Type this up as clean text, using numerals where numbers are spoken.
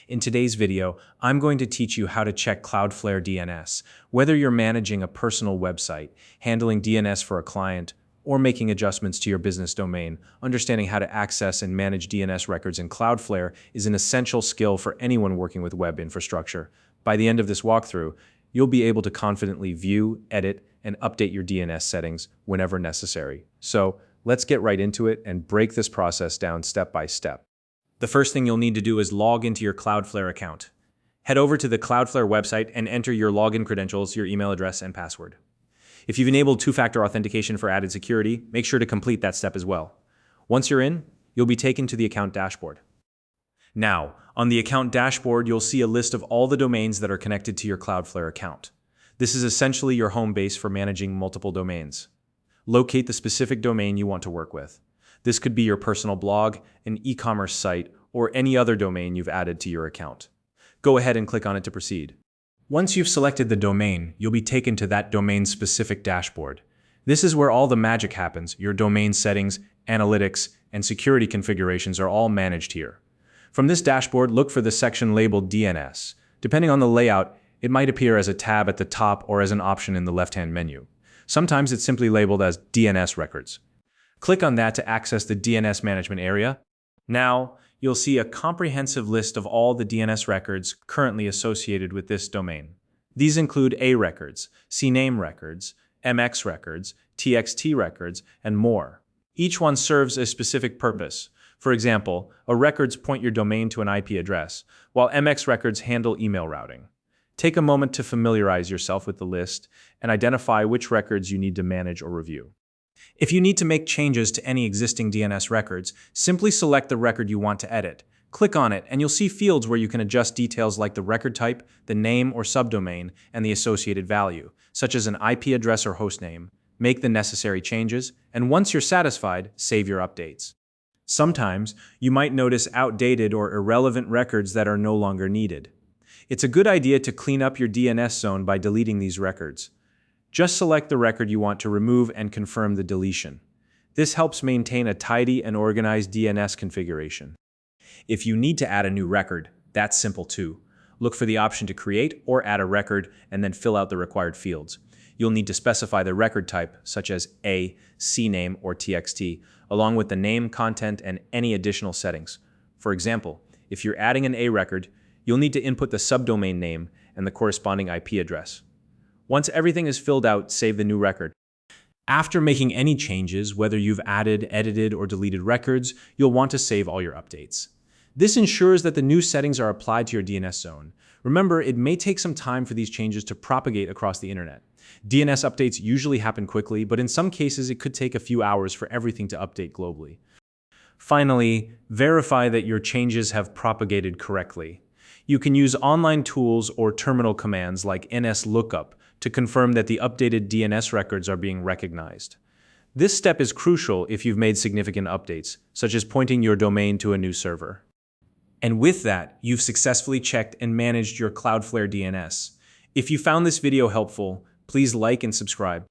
In today's video, I'm going to teach you how to check Cloudflare DNS. Whether you're managing a personal website, handling DNS for a client, or making adjustments to your business domain, understanding how to access and manage DNS records in Cloudflare is an essential skill for anyone working with web infrastructure. By the end of this walkthrough, you'll be able to confidently view, edit, and update your DNS settings whenever necessary. So let's get right into it and break this process down step by step. The first thing you'll need to do is log into your Cloudflare account. Head over to the Cloudflare website and enter your login credentials, your email address, and password. If you've enabled two-factor authentication for added security, make sure to complete that step as well. Once you're in, you'll be taken to the account dashboard. Now, on the account dashboard, you'll see a list of all the domains that are connected to your Cloudflare account. This is essentially your home base for managing multiple domains. Locate the specific domain you want to work with. This could be your personal blog, an e-commerce site, or any other domain you've added to your account. Go ahead and click on it to proceed. Once you've selected the domain, you'll be taken to that domain's specific dashboard. This is where all the magic happens. Your domain settings, analytics, and security configurations are all managed here. From this dashboard, look for the section labeled DNS. Depending on the layout, it might appear as a tab at the top or as an option in the left-hand menu. Sometimes it's simply labeled as DNS Records. Click on that to access the DNS management area. Now, you'll see a comprehensive list of all the DNS records currently associated with this domain. These include A records, CNAME records, MX records, TXT records, and more. Each one serves a specific purpose. For example, A records point your domain to an IP address, while MX records handle email routing. Take a moment to familiarize yourself with the list and identify which records you need to manage or review. If you need to make changes to any existing DNS records, simply select the record you want to edit. Click on it, and you'll see fields where you can adjust details like the record type, the name or subdomain, and the associated value, such as an IP address or hostname. Make the necessary changes, and once you're satisfied, save your updates. Sometimes, you might notice outdated or irrelevant records that are no longer needed. It's a good idea to clean up your DNS zone by deleting these records. Just select the record you want to remove and confirm the deletion. This helps maintain a tidy and organized DNS configuration. If you need to add a new record, that's simple too. Look for the option to create or add a record and then fill out the required fields. You'll need to specify the record type, such as A, CNAME, or TXT, along with the name, content, and any additional settings. For example, if you're adding an A record, you'll need to input the subdomain name and the corresponding IP address. Once everything is filled out, save the new record. After making any changes, whether you've added, edited, or deleted records, you'll want to save all your updates. This ensures that the new settings are applied to your DNS zone. Remember, it may take some time for these changes to propagate across the internet. DNS updates usually happen quickly, but in some cases it could take a few hours for everything to update globally. Finally, verify that your changes have propagated correctly. You can use online tools or terminal commands like nslookup to confirm that the updated DNS records are being recognized. This step is crucial if you've made significant updates, such as pointing your domain to a new server. And with that, you've successfully checked and managed your Cloudflare DNS. If you found this video helpful, please like and subscribe.